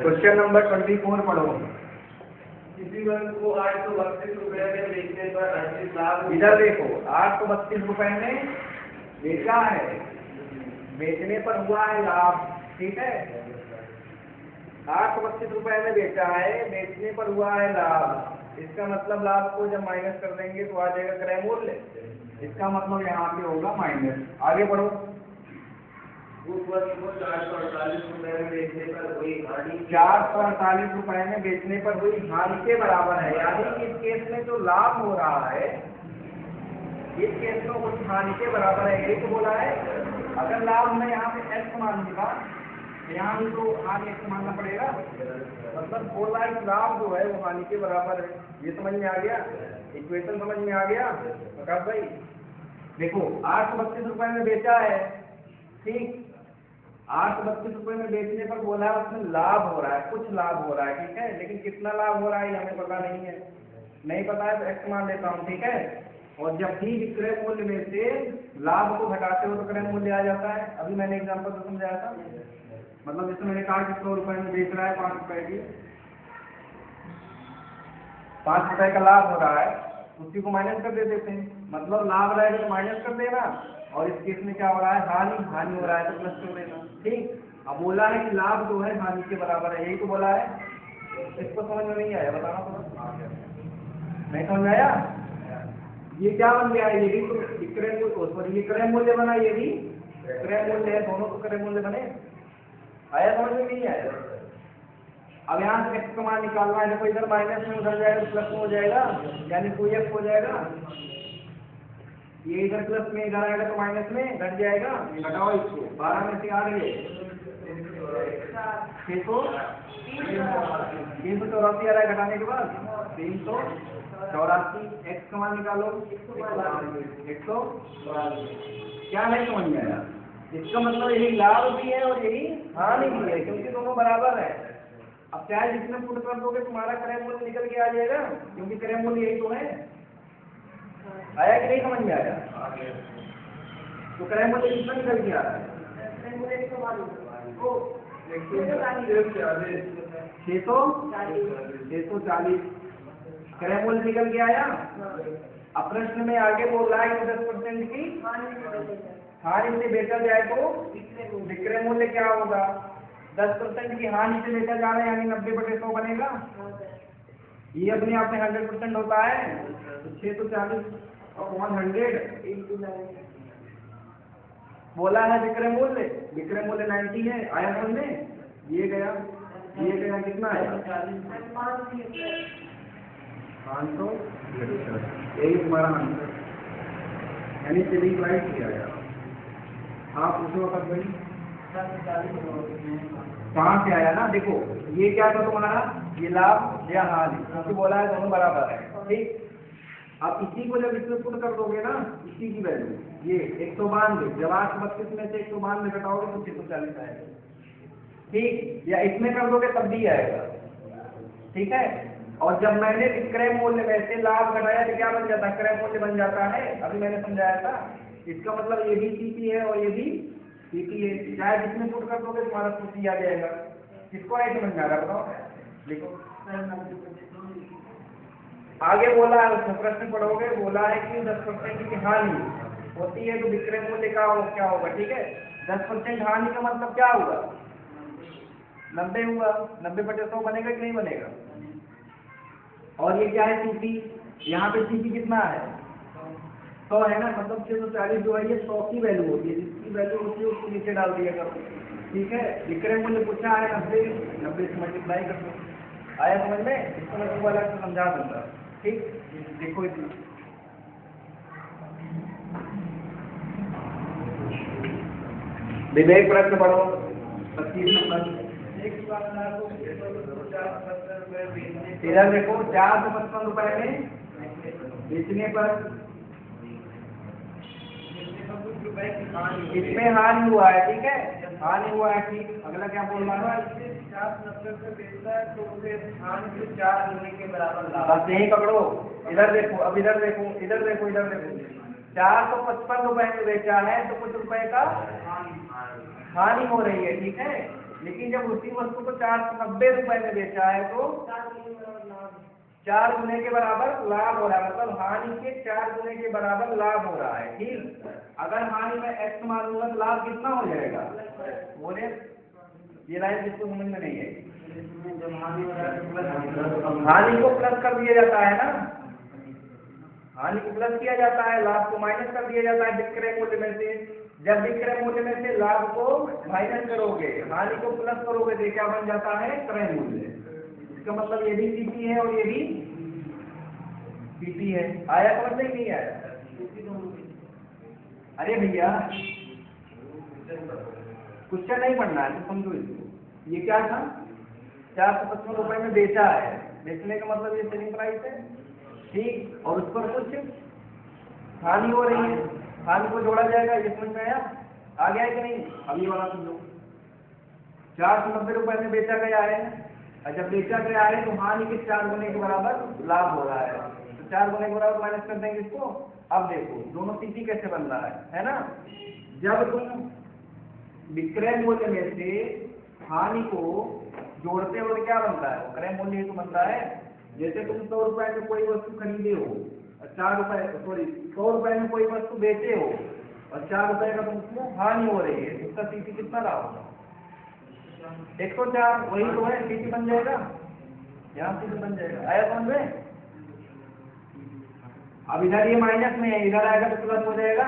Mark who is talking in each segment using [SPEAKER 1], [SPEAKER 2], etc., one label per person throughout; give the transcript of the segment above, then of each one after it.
[SPEAKER 1] Question number 24 पढ़ो।
[SPEAKER 2] किसी वस्तु को 832 रुपए में बेचने पर 38 लाख।
[SPEAKER 1] इधर देखो 832 रुपए में बेचा है, बेचने पर हुआ है लाभ, ठीक है। 832 रुपए में बेचा है, बेचने पर हुआ है लाभ। इसका मतलब लाभ को जब माइनस कर देंगे तो आ जाएगा क्रय मूल्य। इसका मतलब यहाँ पे होगा माइनस। आगे बढ़ो।
[SPEAKER 2] उस वस्तु को 448 रुपए में बेचने पर हुई हानि
[SPEAKER 1] 448 रुपए में बेचने पर हुई हानि के बराबर है। यानी कि इस केस में जो लाभ हो रहा है, इस केस में उस हानि के बराबर है, यही तो बोला है। अगर लाभ में यहाँ पे x मान दूंगा, यहाँ भी तो हानि x मानना पड़ेगा। मतलब बोल रहा है लाभ जो है वो हानि के बराबर है। ये समझ में आ गया, इक्वेशन समझ में आ गया प्रकाश भाई। देखो 832 रुपए में बेचा है, ठीक। 832 रुपए में बेचने पर बोला है उसमें लाभ हो रहा है, कुछ लाभ हो रहा है, ठीक है। लेकिन कितना लाभ हो रहा है हमें पता नहीं है, नहीं पता है तो x मान लेता हूँ, ठीक है। और जब भी विक्रय मूल्य में से लाभ को घटाते हो तो क्रय मूल्य आ जाता है। अभी मैंने एग्जांपल तो समझाया था। मतलब जैसे मैंने कहा कि 100 रुपए में बेच रहा है 5 रुपए की, 5 रुपए का लाभ हो रहा है, उसी को माइनस कर देते हैं। मतलब लाभ रहेगा तो माइनस कर देना, और इस केस में क्या हो रहा है, हानि हो रहा है तो प्लस कर देना, ठीक। अब बोला है कि लाभ जो है हानि के बराबर है, यही तो बोला है। इसको समझ में नहीं आया, बताना थोड़ा। नहीं समझ आया? ये क्या बन गया है, ये भी तो विक्रय मूल्य, सॉरी ये क्रय मूल्य बना, ये भी क्रय मूल्य है, दोनों तो क्रय मूल्य बने। आया समझ में नहीं आया? अब यहाँ से x का मान निकालना है, देखो इधर माइनस में उधर जाएगा प्लस में हो जाएगा, यानी 2x हो जाएगा। ये इधर प्लस में इधर आएगा तो माइनस में घट जाएगा, घटाओ इसको। 12 में से 8 गए 384 आ रहा है घटाने के बाद 384। x का मान निकालो 100। क्या नहीं समझ में आया? इसका मतलब यही लाभ भी है और यही हानि भी है, क्योंकि दोनों बराबर है। अब चाहे जिसमें पुट कर दोगे तुम्हारा क्रय मूल्य निकल के आ जाएगा, क्योंकि क्रय मूल्य यही तो है। आया कि नहीं समझ में आया? तो क्रय मूल्य कितना निकल के आ रहा है? 640 क्रय मूल्य निकल के आया। अब प्रश्न में आगे बोल रहा है कि 10% की हानि से बेचा जाए तो विक्रय मूल्य क्या होगा। 10% की हानि से बेचा जा रहा है, यानी 90/100 बनेगा। ये अपने आप में 100% होता है, तो 640/100 बोला है विक्रय मूल्य। विक्रय मूल्य 90 है, आया समझ में? ये गया कितना आया 500, यही तुम्हारा आंसर, यानी चलिए राइट किया गया। हाँ पूछो कब भाई, कहाँ से आया ना। देखो ये क्या था तुम्हारा, ये लाभ या हानि, क्योंकि बोला है दोनों बराबर है, ठीक। अब इसी को जब इसमें पुट कर दोगे ना, इसी की वैल्यू ये 192, जब 832 में से 192 घटाओगे तो 640 आएगा, ठीक। या इसमें कर दोगे तब भी आएगा, ठीक है। और जब मैंने विक्रय मूल्य में से लाभ घटाया तो क्या बन जाता है, क्रय मूल्य बन जाता है। अभी मैंने समझाया था। इसका मतलब ये भी सीपी है और ये भी सीपी है, चाहे जिसमें पुट कर दोगे तुम्हारा सीपी आ जाएगा। किसको नहीं समझ में आ रहा बताओ। देखो आगे बोला है, उसमें प्रश्न पढ़ोगे, बोला है कि 10% की हानि होती है तो विक्रय मूल्य का क्या होगा, ठीक है। 10% हानि का मतलब क्या होगा, 90 हुआ, 90/100 बनेगा कि नहीं बनेगा। और ये क्या है सीपी, यहाँ पे सीपी कितना है 100 है ना, मतलब 640 जो है ये 100 की वैल्यू होती है, जिसकी वैल्यू होती है उसको नीचे डाल दिया करो, ठीक है। विक्रय मूल्य पूछा है 90 से मल्टीप्लाई कर दो। आया समझ में? इसको मैं तुमको अलग से समझा दूंगा, ठीक। देखो इसमें विवेक प्रश्न पढ़ो 25 नंबर। इधर देखो 455 रुपए में बेचने पर इसमें हानि हुआ है, ठीक है, हानि हुआ है, ठीक। अगला क्या बोल रहा है, 490 से बेचता है तो उसे हानि से 4 होने के बराबर लाभ। बस यही पकड़ो। इधर देखो, अब इधर देखो 455 रुपए में बेचा है तो कुछ रुपए का हानि हो रही है, ठीक है। लेकिन जब उसी वस्तु को 490 रुपए में बेचा है तो 4 गुने के बराबर लाभ हो रहा है, मतलब हानि के 4 गुने के बराबर लाभ हो रहा है। ठीक, अगर हानि में x मानूंगा तो लाभ कितना हो जाएगा? बोले ये लाइन जिसको समझ में नहीं है, हानि को प्लस कर दिया जाता है ना, हानि को प्लस किया जाता है, लाभ को माइनस कर दिया जाता है विक्रय मूल्य में से। जब विक्रय मूल्य में से लाभ को माइनस करोगे, हानि को प्लस करोगे तो क्या बन जाता है? क्रय मूल्य। इसका मतलब ये भी सीपी है और ये भी सीपी है। आया समझ में? नहीं आया? अरे भैया क्वेश्चन नहीं पढ़ना है तो समझो इसको। ये क्या था? 455 रुपए में बेचा है, बेचने का मतलब ये सेलिंग प्राइस है। ठीक, और उस पर कुछ हानि हो रही है, हानि को जोड़ा जाएगा। ये समझ में आया? आ गया है कि नहीं? अभी वाला समझो। 490 रुपए में बेचा गया है, और जब बेचा गया है तो हानि के 4 गुने के बराबर लाभ हो रहा है, तो 4 गुने के बराबर माइनस कर देंगे इसको। अब देखो दोनों सीपी कैसे बन रहा है ना? जब तुम विक्रय मूल्य में से हानि को जोड़ते हो तो क्या बनता है? क्रय मूल्य ही तो बनता है। जैसे तुम 100 रुपए में कोई वस्तु खरीदे हो, 100 रुपए में कोई वस्तु बेचे हो और 4 रुपए का तुमको हानि हो रही है, उसका सीपी कितना रहा होगा? 104। वही तो है, सीपी बन जाएगा, यहाँ सीपी बन जाएगा। आया समझ में? अब इधर ये माइनस में है, इधर आएगा तो प्लस हो जाएगा,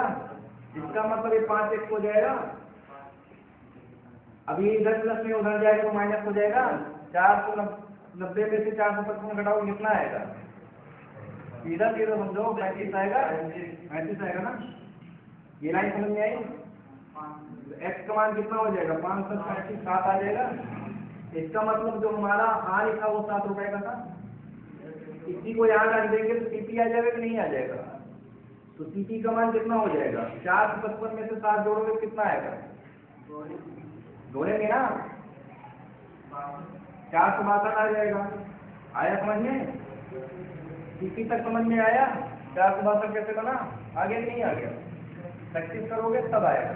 [SPEAKER 1] इसका मतलब ये 5x हो जाएगा। अभी इधर प्लस में उधर जाएगा तो माइनस हो जाएगा। 490 में से 455 घटाओ कितना आएगा? सीधा सीधा समझो, 35 आएगा। 35 आएगा ना? ये लाइन समझ में आई? x का मान कितना हो जाएगा? 5 + 35 7 आ जाएगा। इसका मतलब जो हमारा हानि था वो 7 रुपए का था। इसी को यहाँ रख देंगे तो सीपी आ जाएगा कि नहीं आ जाएगा? तो सीपी का मान कितना हो जाएगा? 455 में से 7 जोड़ोगे कितना आएगा? जोड़ेंगे ना, 462 आ जाएगा। आया समझ में? सीपी तक समझ में आया? 462 कैसे बना? आ गया कि नहीं आ गया? प्रैक्टिस करोगे तब आएगा।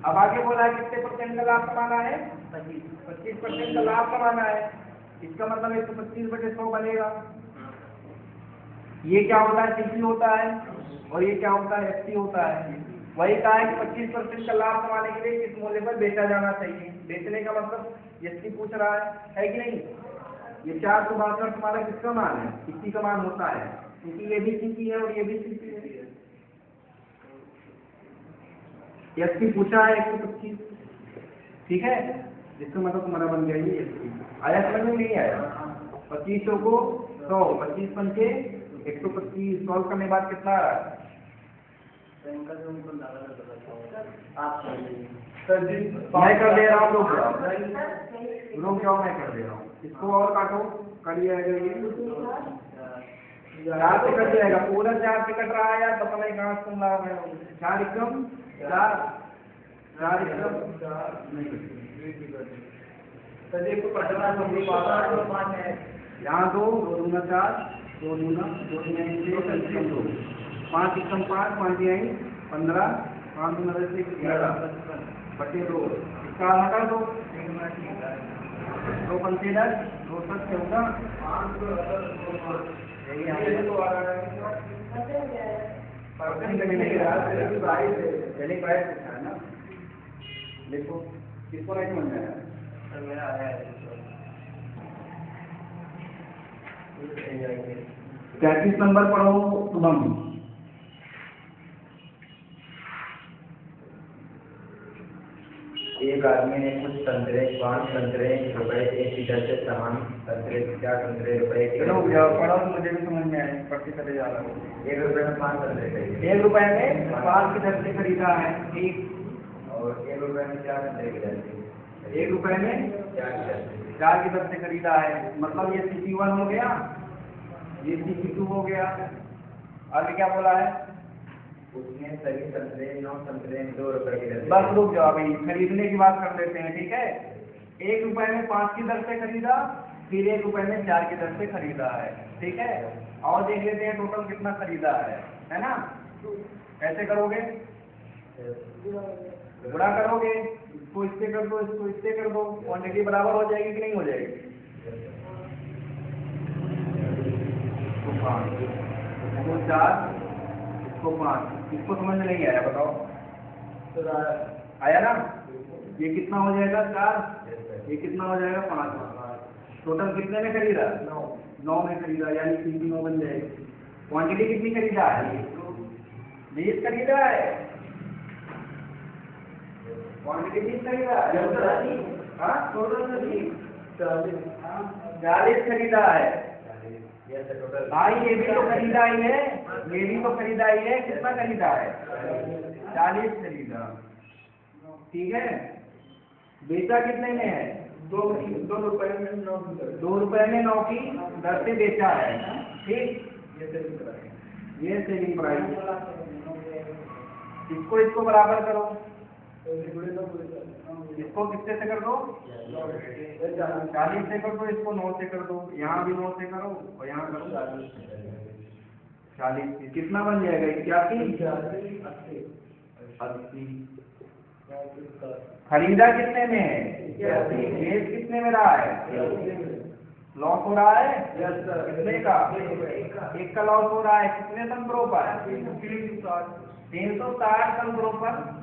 [SPEAKER 1] अब आगे बोला है कितने % का लाभ कमाना है? 25% का लाभ कमाना है। इसका मतलब 125/100 बनेगा। ये क्या होता है? सीपी होता है, और ये क्या होता है? एफसी होता है। वही कहा है कि 25% का लाभ कमाने के लिए किस मूल्य पर बेचा जाना चाहिए। बेचने का मतलब एफसी पूछ रहा है कि नहीं? ये 462 तुम्हारा किसका मान है? सीपी का मान होता है, क्योंकि ये भी सीपी है और ये भी सीपी है। एफसी पूछा है 125, ठीक है, जिसका मतलब तुम्हारा बन गया ये एफसी। आया समझ में? नहीं आया? 2500 को 100, 25 पंचे 125 सॉल्व करने के बाद कितना आ रहा है? मैं कर दे रहा हूँ, रुक जाओ, मैं कर दे रहा हूँ। इसको और काटो, करिए ये 4 से कट जाएगा, पूरा 4 से कट रहा है यार, पता नहीं कहाँ सुन रहा है। 4 एकदम 4 यहाँ 2 दूना 4, 2 दूना 2 2 5 एकदम 5 5 15 5 दूना 11 बटे 2। इसका हटा दो, 2 पंचे 10, 2 7 14, देखो किसको नहीं समझ में आया? 33 नंबर पढ़ो शुभम।
[SPEAKER 2] एक आदमी ने कुछ संतरे 5 संतरे रुपए एक लीटर से सामान संतरे 4 संतरे रुपए
[SPEAKER 1] पढ़ो तो मुझे भी समझ में आए, पढ़ते चले जा रहा हूँ।
[SPEAKER 2] 1 रुपए में 5 संतरे खरीदे,
[SPEAKER 1] 1 रुपए में 5 की दर से खरीदा है, ठीक,
[SPEAKER 2] और 1 रुपए में 4 संतरे खरीदे,
[SPEAKER 1] 1 रुपए में 4 की दर से खरीदा है। मतलब ये CP1 हो गया, ये CP2 हो गया। आगे क्या बोला है?
[SPEAKER 2] उसने सभी संतरे 9 संतरे 2 रुपए की दर से।
[SPEAKER 1] बस रुक जाओ, अभी खरीदने की बात कर लेते हैं, ठीक है। 1 रुपए में 5 की दर से खरीदा, फिर 1 रुपए में 4 की दर से खरीदा है, ठीक है। और देख लेते हैं टोटल कितना खरीदा है ना? कैसे करोगे? गुणा करोगे, इसको इससे कर दो, इसको इससे कर दो, क्वांटिटी बराबर हो जाएगी कि नहीं हो जाएगी? इसको 5, इसको 4, इसको 5, इसको समझ में नहीं आया बताओ? आया ना? ये कितना हो जाएगा 4, ये कितना हो जाएगा 5। टोटल कितने में खरीदा? 9 में खरीदा, यानी 3 9 बन जाएगी। क्वांटिटी कितनी खरीदा है? 20 खरीदा है। क्वांटिटी 20 खरीदा है। हाँ, टोटल 40 खरीदा है। भाई ये भी तो खरीदा ही है, ये भी तो खरीदा ही है। कितना खरीदा है? 40 खरीदा, ठीक है। बेचा कितने में है? 2 रुपए में 9, 2 रुपए में 9 की दर से बेचा है, ठीक। ये सेलिंग प्राइस। इसको बराबर करो, इसको किससे से कर दो? 40 से कर दो, इसको 9 से कर दो, यहाँ भी 9 से करो और यहाँ करो 40। कितना बन जाएगा? 81, 80। खरीदा कितने में है? बेच कितने में रहा है? लॉस हो रहा है कितने का? 1 का लॉस हो रहा है। कितने तंत्रों पर? 360 तंत्रों पर।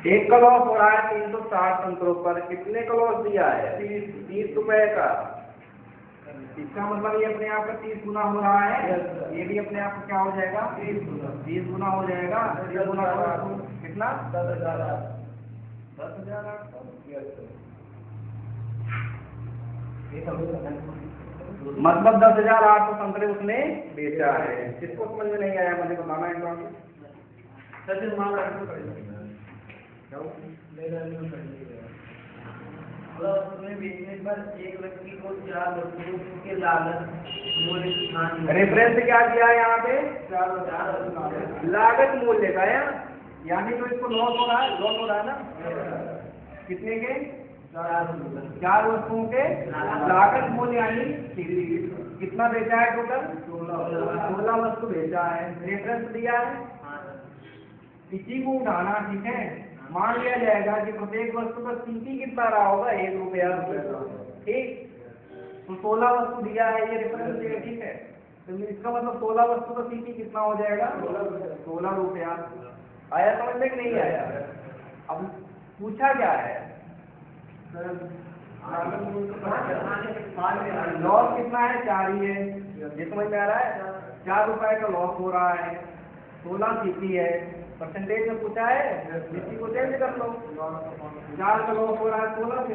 [SPEAKER 1] एक का लॉस हो रहा है 360 तंत्रों पर। कितने का लॉस दिया है? 30 रुपए का। इसका मतलब ये अपने आप का 30 गुना हो रहा है। ये भी अपने आप को क्या हो जाएगा? 30 गुना हो जाएगा। 30 गुना कितना? 10,000। मतलब 10,800 संतरे उसने बेचा है। किसको समझ में नहीं आया मुझे बताना है। बेचने पर एक व्यक्ति को 4 वस्तुओं के लागत रेफरेंस क्या दिया है यहाँ पे? 4 लागत मूल्य का है, यानी तो इसको लॉस हो रहा है ना। कितने के? 4 वस्तुओं के लागत मूल्य, यानी कितना बेचा है? टोटल 16 वस्तु बेचा है। रेफरेंस दिया है, इसी को उठाना, ठीक है। मान लिया जाएगा कि प्रत्येक वस्तु का सीपी कितना रहा होगा? 1 रुपया, ठीक। तो 16 वस्तु दिया है, ये रेफरेंस है, ठीक है। तो इसका मतलब 16 वस्तु का सीपी कितना हो जाएगा? 16 रुपया। आया समझ में कि नहीं आया? अब पूछा क्या है? लॉस कितना है? 4 ही है। ये समझ में आ रहा है? 4 रुपए का लॉस हो रहा है, 16 सीपी है। परसेंटेज में पूछा है, सीपी को चेंज कर लो। 4 का लॉस हो रहा है 16 से,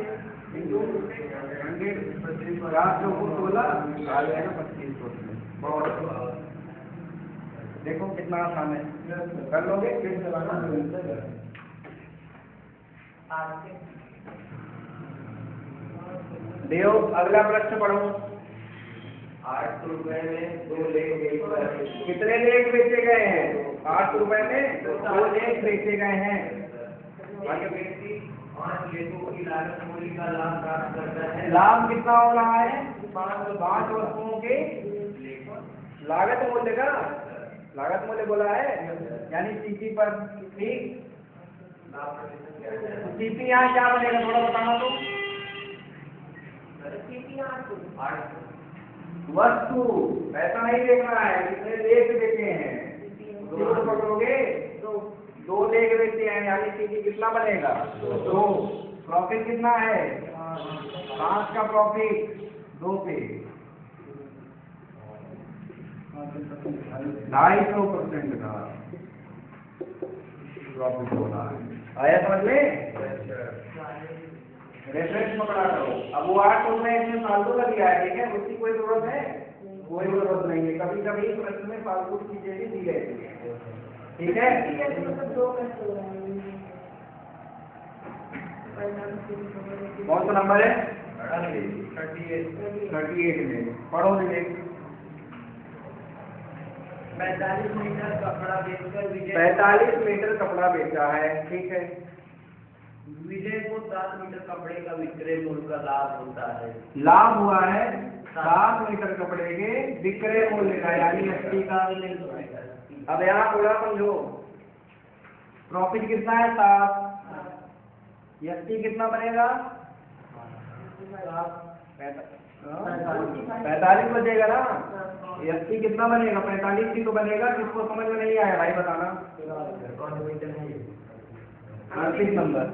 [SPEAKER 1] इंटू 100, 4 चौको 16 आ जाएगा 25%। देखो कितना आसान है, कर लोगे? देव अगला प्रश्न पढ़ो। 8 रुपए में 2 लेख। कितने लेख बेचे गए हैं? 8 रुपए में 2 लेख बेचे गए हैं। व्यक्ति 5 लेखों की लागत मूल्य का लाभ प्राप्त करता है। लाभ कितना हो रहा है? 5 वस्तुओं के लागत मूल्य का, लागत मूल्य बोला है, यानी सीपी पर, ठीक। सीपी यहाँ क्या बनेगा थोड़ा बताना तो। वस्तु, ऐसा नहीं देखना है कितने लेख बेचे हैं। 2 पकड़ोगे, 2 लेख बेचे हैं, यानी सीपी कितना बनेगा? 2। प्रॉफिट कितना है? 5 का प्रॉफिट 2 पे 250% का प्रॉफिट हो रहा है। आया समझ में? रेफरेंस पकड़ा करो। अब वो 8 रुपए इसमें फालतू का दिया है, ठीक है। उसकी कोई जरूरत है? कोई जरूरत नहीं है। कभी कभी प्रश्न में फालतू की चीजें भी दी जाती है, ठीक है। कौन सा नंबर है? 38 में पढ़ो विवेक। 45 मीटर कपड़ा बेचकर 45 मीटर कपड़ा बेचा है, ठीक है। विजय को 7 मीटर कपड़े का विक्रय मूल्य का लाभ होता है। लाभ हुआ है 7 मीटर कपड़े के विक्रय मूल्य का यानी एसटी का। अब यहाँ थोड़ा समझो, प्रॉफिट कितना है 7, एसटी कितना बनेगा 45 बचेगा ना। एसटी कितना बनेगा 45 ही तो बनेगा। किसको समझ में नहीं आया भाई बताना। 38 नंबर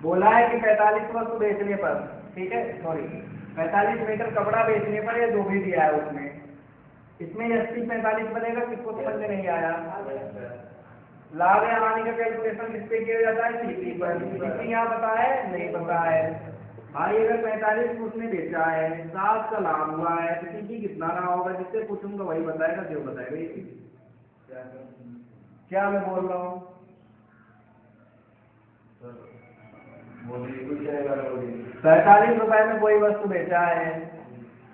[SPEAKER 1] बोला है कि 45 वस्तु बेचने पर, ठीक है, सॉरी 45 मीटर कपड़ा बेचने पर ये जो भी दिया है उसमें, इसमें एसटी 45 बनेगा। किसको समझ में नहीं आया। लाभ या हानि का कैलकुलेशन किस पे किया जाता है, सीपी पर। सीपी यहाँ पता है नहीं पता है भाई। अगर 45 उसने बेचा है, 7 का लाभ हुआ है, तो सीपी कितना रहा होगा। जिससे पूछूंगा वही बताएगा जो बताएगा। क्या मैं बोल रहा हूँ 45 रुपए में कोई वस्तु बेचा है,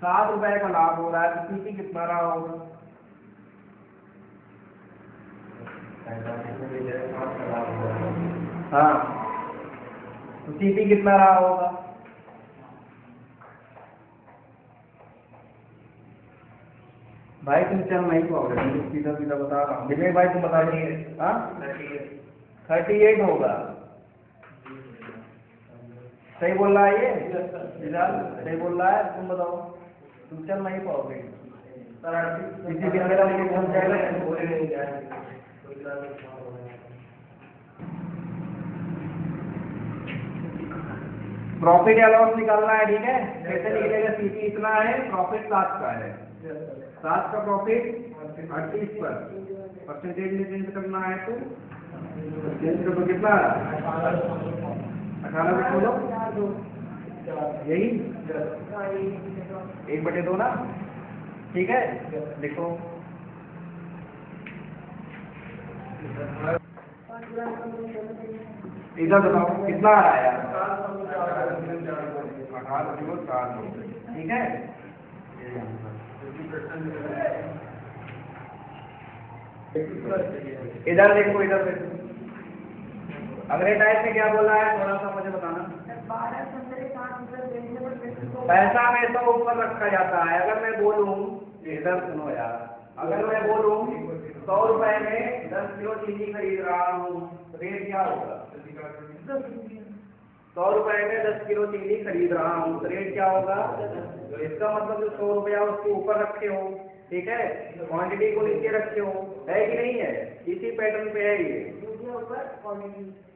[SPEAKER 1] 7 रुपए का लाभ हो रहा है, तो सीपी कितना रहा होगा। हाँ, तो सीपी कितना रहा होगा। भाई तुम चल नहीं पाओगे, सीधा सीधा बता रहा हूँ। विजय भाई तुम बता रही है। हाँ 38 होगा। सही बोल रहा है ये सही बोल रहा है। तुम बताओ, तुम चल नहीं पाओगे। किसी भी मेरा प्रॉफिट या लॉस निकालना है, ठीक है। कैसे निकलेगा, सीपी इतना है, प्रॉफिट 7 का है, 7 का प्रॉफिट 38 पर परसेंटेज में चेंज करना है तो चेंज करो कितना 18 में खोलो, यही 1/2 ना, ठीक है। लिखो इधर बताओ कितना आ रहा है यार 18.4, ठीक है। इधर देखो इधर देखो, अगले टाइप में क्या बोला है थोड़ा सा मुझे बताना। पैसा में तो ऊपर रखा जाता है। अगर मैं बोलूं, इधर सुनो यार, अगर मैं बोलूं 100 रुपए में 10 किलो चीनी खरीद रहा हूँ, रेट क्या होगा। 100 रुपए में 10 किलो चीनी खरीद रहा हूँ, रेट क्या होगा। इसका मतलब जो 100 रुपया उसके ऊपर रखे हो, ठीक है, क्वांटिटी को नीचे रखे हो, है कि नहीं है। इसी पैटर्न पे है ये,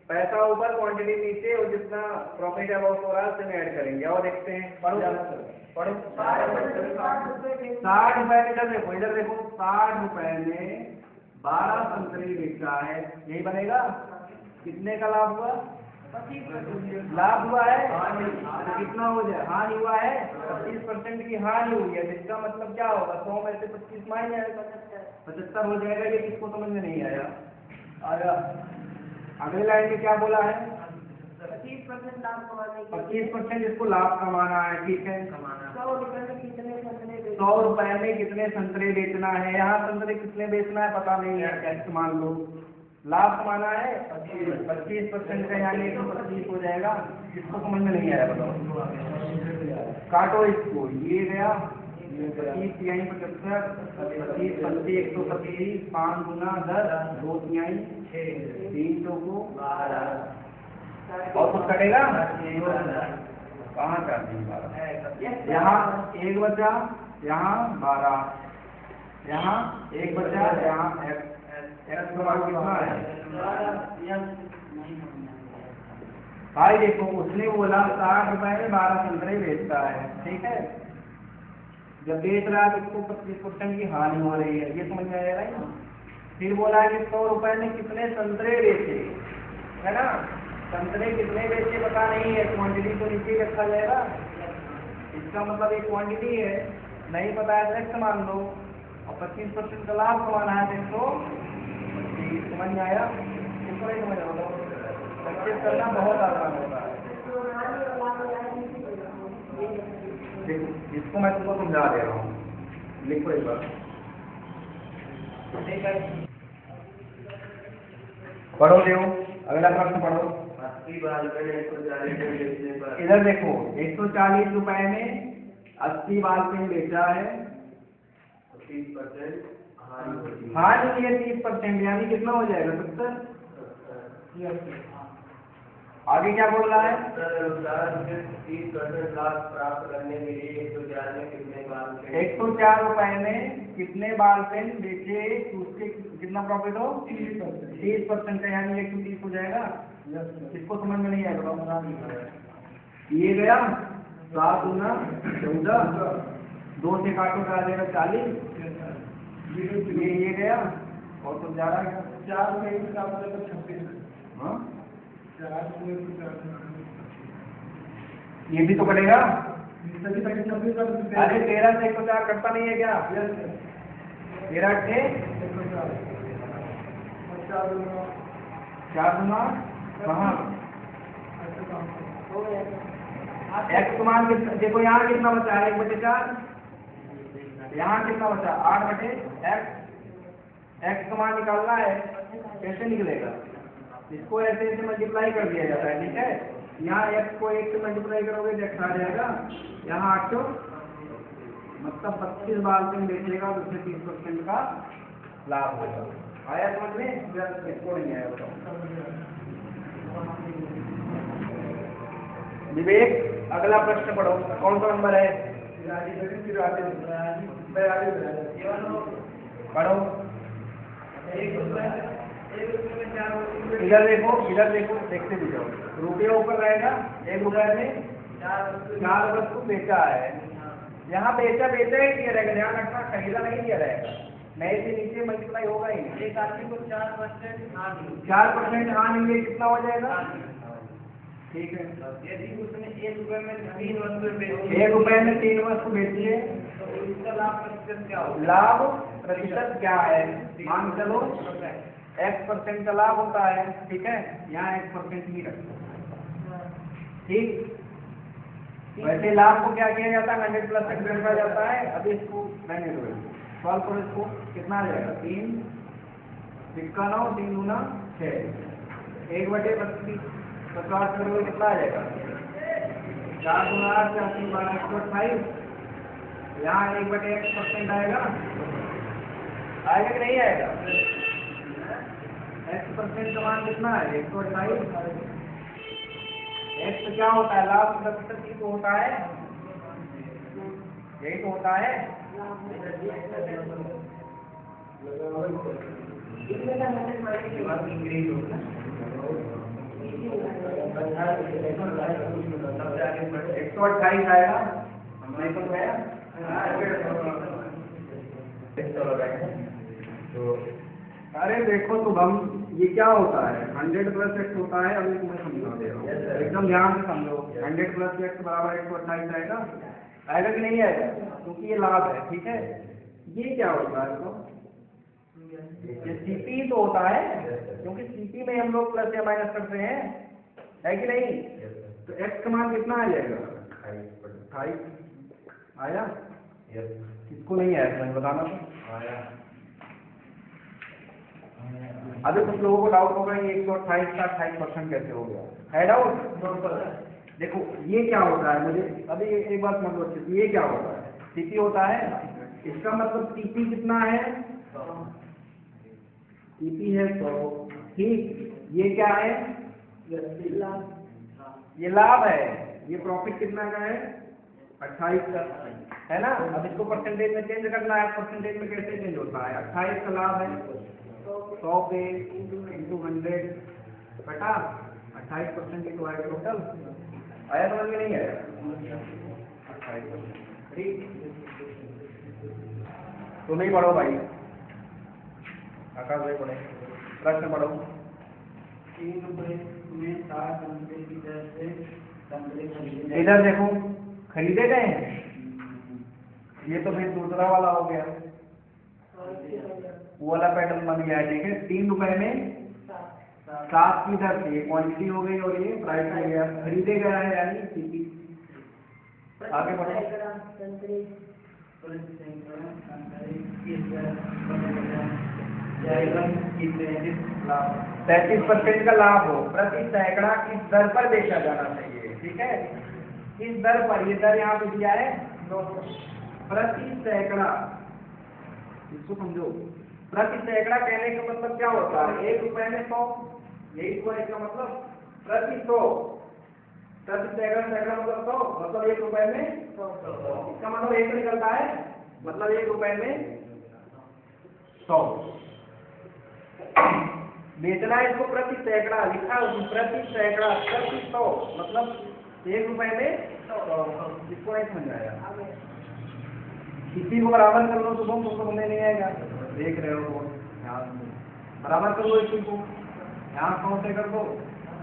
[SPEAKER 1] पैसा ऊपर क्वांटिटी नीचे, और जितना प्रॉफिट है लॉस हो रहा है उसमें ऐड करेंगे। और देखते हैं, पढ़ो 60 रुपए में, इधर देखो 60 रुपए में 12 संतरे बेचा है, यही बनेगा। कितने का लाभ हुआ, लाभ हुआ है, तो कितना हो जाए, हानि हुआ है, 25% की हानि हुई है। जिसका मतलब क्या होगा, 100 में से 25 माइनस 75 हो जाएगा। ये किसको समझ में नहीं आया। अगले लाइन में क्या बोला है, 25% लाभ कमाने, 25% इसको लाभ कमाना है, ठीक है। 100 रुपए में कितने संतरे बेचना है। यहाँ संतरे कितने बेचना है पता नहीं है, कैसे मान लो। लाभ कमाना है 25% का, यानी 125 हो जाएगा। इसको समझ में नहीं आया बताओ, काटो इसको, ये गया 25 यहीं 75, 25 25 125, 5 गुना 10, 2 तिहाई 3 चौको 12, और कुछ कटेगा कहाँ का 12, यहाँ 1 बचा, यहाँ 12, यहाँ 1 बचा, यहाँ एक्स कितना है भाई। देखो उसने बोला 60 रुपए में 12 संतरे बेचता है, ठीक है। जब बेच रहा है तो उसको 25% की हानि हो रही है, ये समझ में आएगा ना। फिर बोला है कि 100 रुपए में कितने संतरे बेचे, है ना। संतरे कितने बेचे पता नहीं है, क्वांटिटी तो नीचे रखा जाएगा। इसका मतलब एक क्वांटिटी है, नहीं पता है तो एक्स मान लो, और 25% का लाभ कमाना है देखो। समझ में आया, इसको नहीं समझ रहा, प्रैक्टिस करना बहुत आसान होता है। देखो इसको मैं तुमको समझा दे रहा हूँ, लिखो एक बार, पढ़ो, देखो अगला प्रश्न पढ़ो।
[SPEAKER 2] 80 बाल पेन 140 में बेचने पर।
[SPEAKER 1] इधर देखो 140 रुपए में 80 बाल पेन बेचा है,
[SPEAKER 2] 30% हानि होती है।
[SPEAKER 1] हानि है 30%, यानी कितना हो जाएगा 70। आगे क्या बोल रहा है?
[SPEAKER 2] 30% लाभ प्राप्त करने के लिए 104 में कितने बाल पेन
[SPEAKER 1] 104 रुपए में कितने बाल पेन बेचे तो उससे कितना प्रॉफिट हो? 30% का, यानी 130 हो जाएगा। इसको समझ में नहीं आएगा, ये गया 7 गुना 14, 2 से काटो तो आ जाएगा 40, ये गया और तो जा रहा है 4 में 26। हाँ ये भी तो कटेगा। अरे 13 से 104 कटता नहीं है क्या? 13 से 4 गुना कहाँ एक्स का मान कितना? देखो यहाँ कितना बचा है 1/4, यहाँ कितना बचा 8/x। एक्स का मान निकालना है, कैसे निकलेगा? इसको ऐसे ऐसे मल्टीप्लाई कर दिया जाता है, ठीक है। यहाँ x को 1 से मल्टीप्लाई करोगे तो x आ जाएगा, यहाँ 800 मतलब 25 बाल पेन बेचेगा तो उससे 30% का लाभ होगा। आया समझ में? इसको नहीं आया बताओ। विवेक अगला प्रश्न पढ़ो, कौन सा नंबर है? पढ़ो। इधर देखो देखते भी जाओ। रुपये ऊपर रहेगा, 1 रुपए में 4 वस्तु बेचा है। यहाँ बेचा ही दिया रहेगा, ध्यान रखना, खरीदा नहीं दिया रहेगा, नए से नीचे मल्टीप्लाई होगा ही नहीं। एक आदमी को 4% हानि, कितना हो जाएगा? ठीक है। यदि उसने 1 रुपए में 3 वस्तु बेची, 1 रुपए में 3 वस्तु बेची है तो इसका लाभ प्रतिशत क्या होगा? लाभ प्रतिशत क्या है? मान चलो X% का लाभ होता है, ठीक है, यहाँ X% ही रखो, ठीक। वैसे लाभ को क्या किया जाता है? 100 प्लस X रखा जाता है। अभी इसको रहने दो, सॉल्व करो इसको, कितना आ जाएगा? 3 सिक्का 9, 3 गुना 6, 1/32 50 करोगे कितना आ जाएगा? 4 गुना 8 4 3 12 128, यहाँ 1/x% आएगा कि नहीं आएगा? X% का मान कितना है? 128। X क्या होता है? लाभ प्रतिशत ही तो होता है, यही तो होता है। एक 128 आएगा, नहीं तो गया। तो अरे देखो तो हम ये क्या होता है? 100 प्लस x होता है। अभी तुम्हें समझा दे रहा हूँ, एकदम ध्यान से समझो। 100 प्लस x बराबर 128 आएगा कि नहीं आएगा? क्योंकि ये लाभ है, ठीक है। ये क्या होता है? तो ये सीपी तो होता है, क्योंकि सीपी में हम लोग प्लस या माइनस करते हैं, है कि नहीं? तो x का मान कितना आ जाएगा? 28 आया। किसको नहीं आया समझ बताना तो आया। अभी कुछ लोगों को डाउट होगा ये 128 का 28% कैसे हो गया, है डाउट? देखो ये क्या होता है, मुझे अभी एक बात समझ लो, ये क्या होता है? सीपी होता है, इसका मतलब सीपी कितना है? सीपी है 100, ठीक। ये क्या है? ये लाभ है। ये प्रॉफिट कितना का है? 28 का, है ना। अब इसको परसेंटेज में चेंज करना है। परसेंटेज में कैसे चेंज होता है? 28 का लाभ है 100 पे इंटू 100 बटा 28% इंटू आएगा टोटल। आया समझ में नहीं आया? 28%, ठीक। तो नहीं पढ़ो भाई, आकाश भाई पढ़े, प्रश्न पढ़ो। 3 रुपए में 7 रुपए की दर से संतरे, इधर देखो खरीदे गए हैं। ये तो फिर दूसरा वाला हो गया, वो वाला पैटर्न बन गया है, ठीक है। 3 रुपए में 7 की दर से, ये क्वांटिटी हो गई और ये प्राइस हो गया, खरीदे गया है यानी सीपी। आगे बढ़ो। 33% का लाभ हो, प्रति सैकड़ा किस दर पर बेचा जाना चाहिए। ठीक है, किस दर पर, ये दर यहाँ पे दिया है 200 प्रति सैकड़ा, इसको समझो। प्रति सैकड़ा कहने का मतलब क्या होता है, 1 रुपए में 100, यही हुआ इसका मतलब। प्रति 100, प्रति सैकड़ा, सैकड़ा मतलब 100, मतलब 1 रुपए में 100, इसका मतलब 1 निकलता है, मतलब 1 रुपए में 100 बेचना है। इसको प्रति सैकड़ा लिखा, प्रति सैकड़ा, प्रति 100 मतलब 1 रुपए में 100। इसको नहीं समझाया, इसी को बराबर कर लो। सुबह तुमको समझ नहीं आएगा, देख रहे हो यहाँ बराबर कर लो, इसी को यहाँ 100 से कर दो,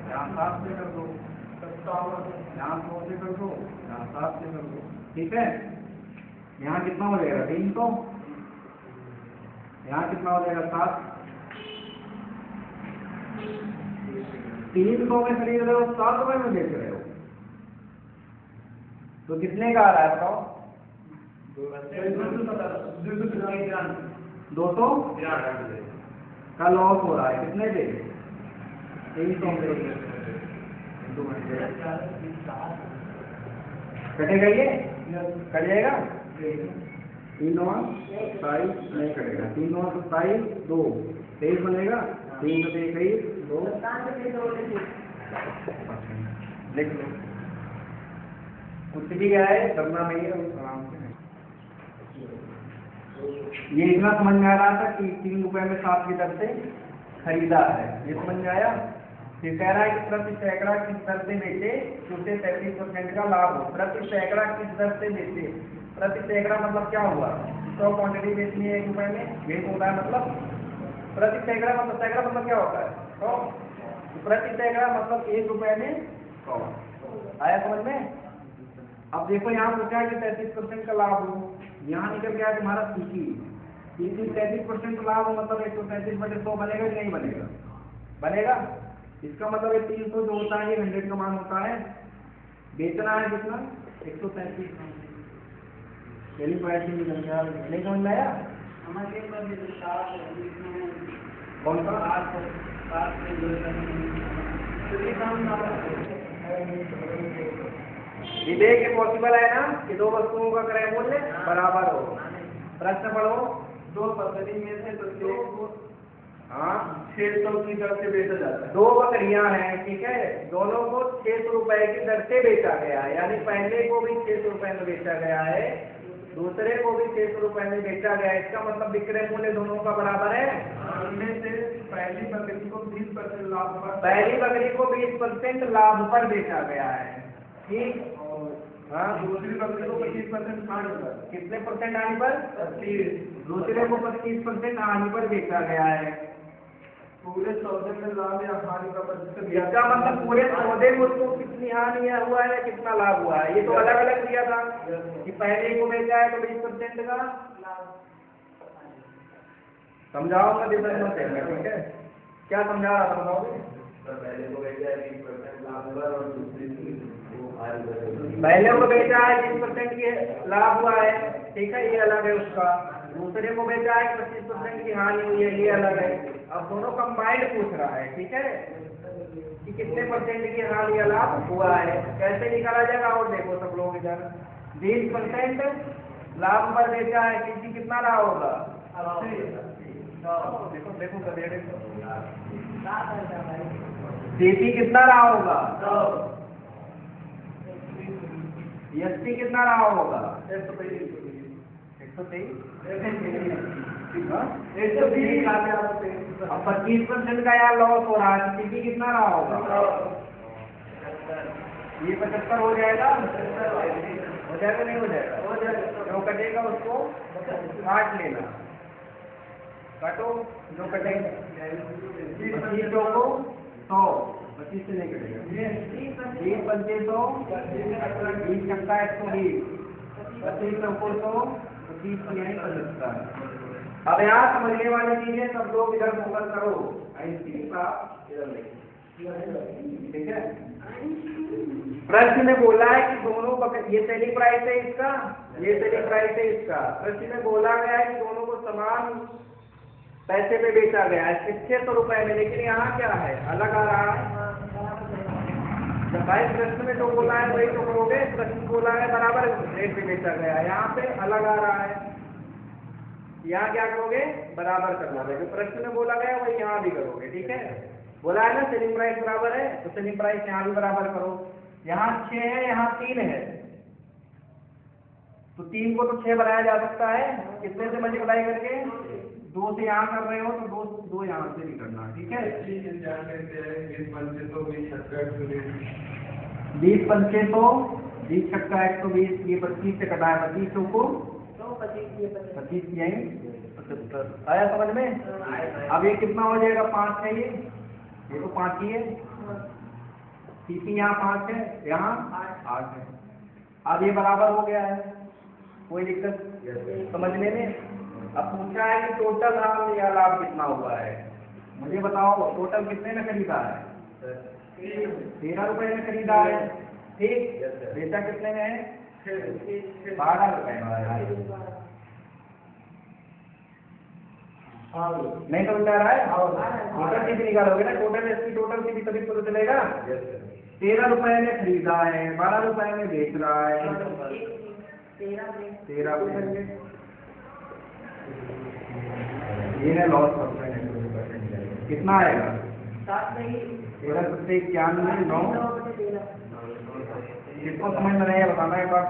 [SPEAKER 1] यहाँ 7 से कर दो, यहाँ 100 से कर दो, यहाँ 7 से कर दो। ठीक है, यहाँ कितना हो जाएगा 300, यहाँ कितना हो जाएगा 7। 300 में खरीद रहे हो, 7 रुपए में बेच रहे हो, तो कितने का आ रहा है बताओ। 200 का लॉस हो रहा है, कितने पे 300 में कटेगा, ये कट जाएगा। 3 9 27 नहीं कटेगा, 3 9 27 2 23 बनेगा, 3 2 21 2 लिख लो। कुछ भी गया है करना नहीं है, आराम से। ये इतना समझ में आ रहा था कि 3 रुपए में 7 की दर से खरीदा है, ये समझ में आया। फिर कह रहा है कि प्रति सैकड़ा किस दर से बेचे तो उसे 33% का लाभ हो। प्रति सैकड़ा किस दर से बेचे, प्रति सैकड़ा मतलब क्या हुआ, 100 क्वांटिटी बेचनी है 1 रुपए में, यही होता है मतलब। प्रति सैकड़ा मतलब, सैकड़ा मतलब क्या होता है 100, तो प्रति सैकड़ा मतलब 1 रुपए में 100। आया समझ में। अब देखो यहाँ पूछा है कि 33% का लाभ हो, यहाँ निकल गया तुम्हारा सीसी 33% लाभ हो, मतलब 133/100 बनेगा कि नहीं बनेगा, बनेगा। इसका मतलब है 300 जो होता है ये 100 का मान होता है, बेचना है कितना 133। चलिए पैसे निकल गया, नहीं समझ में आया। कौन सा विवेक पॉसिबल है ना कि 2 वस्तुओं का क्रय मूल्य बराबर हो। प्रश्न पढ़ो।
[SPEAKER 3] 2 पद्धति में से प्रत्येक
[SPEAKER 1] हाँ
[SPEAKER 3] 600 की दर से बेचा जाता है।
[SPEAKER 1] 2 बकरियां हैं, ठीक है, दोनों को 600 रुपए की दर से बेचा गया है, यानी पहले को भी 600 रुपए में बेचा गया है, दूसरे को भी 600 रुपए में बेचा गया है। इसका मतलब विक्रय मूल्य दोनों का बराबर है।
[SPEAKER 3] इनमें से पहली बकरी को 20% लाभ पर,
[SPEAKER 1] पहली बकरी को 20% लाभ पर बेचा गया है, ठीक। हाँ,
[SPEAKER 3] दूसरी बकरी को 25% हानि पर।
[SPEAKER 1] कितने परसेंट हानि पर, 25। दूसरे को 25% हानि पर बेचा गया है।
[SPEAKER 3] पूरे सौदे में लाभ या हानि का प्रतिशत,
[SPEAKER 1] इसका मतलब पूरे सौदे में उसको कितनी हानि हुआ है, कितना लाभ हुआ है, ये तो अलग अलग दिया था कि पहले को बेचा है तो 20% का समझाऊंगा, डिफरेंस मत देना, ठीक है। क्या समझा रहा था बताओगे।
[SPEAKER 2] पहले को बेचा है 20% लाभ पर और दूसरी
[SPEAKER 1] पहले को बेचा है 20% की लाभ हुआ है, ठीक है, ये अलग है उसका। दूसरे को बेचा है 25% की हानि हुई है, ये अलग है। अब दोनों कंबाइंड पूछ रहा है, ठीक है, कि कितने परसेंट की हानि या लाभ हुआ है, कैसे निकाला जाएगा। और देखो सब लोग इधर 20% लाभ पर बेचा है, किसी कितना रहा होगा, देखो देखो सीपी कितना रहा होगा, एसपी कितना रहा होगा, 123। अब 25% का यार लॉस हो रहा है, सीपी कितना रहा होगा, ये 75 हो जाएगा, हो जाएगा नहीं हो जाएगा, जो कटेगा उसको काट लेना, काटो जो कटेगा। 25 को 100, 25 से नहीं कटेगा, 20 25 100, 20 कटता है 120, 25 को 100, 25 यही 75। अब यहाँ समझने वाली चीजें सब लोग इधर फोकस करो, ठीक है। प्रश्न में बोला है कि दोनों ये सेलिंग प्राइस है इसका, ये सेलिंग प्राइस है इसका। प्रश्न में बोला गया है कि दोनों को समान पैसे पे बेचा गया है 600 रुपए में, लेकिन यहाँ क्या है, अलग आ रहा है। जब भाई प्रश्न में जो बोला है वही तो करोगे, प्रश्न बोला है बराबर रेट पे बेचा गया है, यहाँ पे अलग आ रहा है, यहाँ क्या करोगे, बराबर करना है। जो प्रश्न में बोला गया वही यहाँ भी करोगे, ठीक है। बोला है ना सेलिंग प्राइस बराबर है, तो सेलिंग प्राइस यहाँ भी बराबर करो। यहाँ 6 है, यहाँ 3 है, तो 3 को तो 6 बनाया जा सकता है, कितने से मल्टीप्लाई करके, 2 से यहाँ कर रहे हो तो 2 यहाँ से भी करना, ठीक है।
[SPEAKER 3] 20 पंचे तो 20 छक्का
[SPEAKER 1] 20 पंचे तो 20 छक्का 120, ये 25 से कटा है, 25 को 25 किए 75। आया समझ में। अब ये कितना हो जाएगा, 5 है, ये तो 5 ही है, सीपी यहाँ 5 है, यहाँ 8 है। अब ये बराबर हो गया है, कोई दिक्कत समझने में। अब पूछा है कि टोटल लाभ या लाभ कितना हुआ है, मुझे बताओ टोटल कितने में खरीदा है, 13 रुपए में खरीदा है, ठीक। बेचा कितने में है, 12 रुपए में। नहीं समझ आ रहा है, टोटल सीपी निकालोगे ना, टोटल एसपी टोटल सीपी तभी पता चलेगा। 13 रुपए में खरीदा है, 12 रुपए में बेच रहा है, 13 रुपए। ये है लॉस परसेंट, कितना आएगा, 13 से 91 9। किसको समझ में नहीं है बताना एक बार।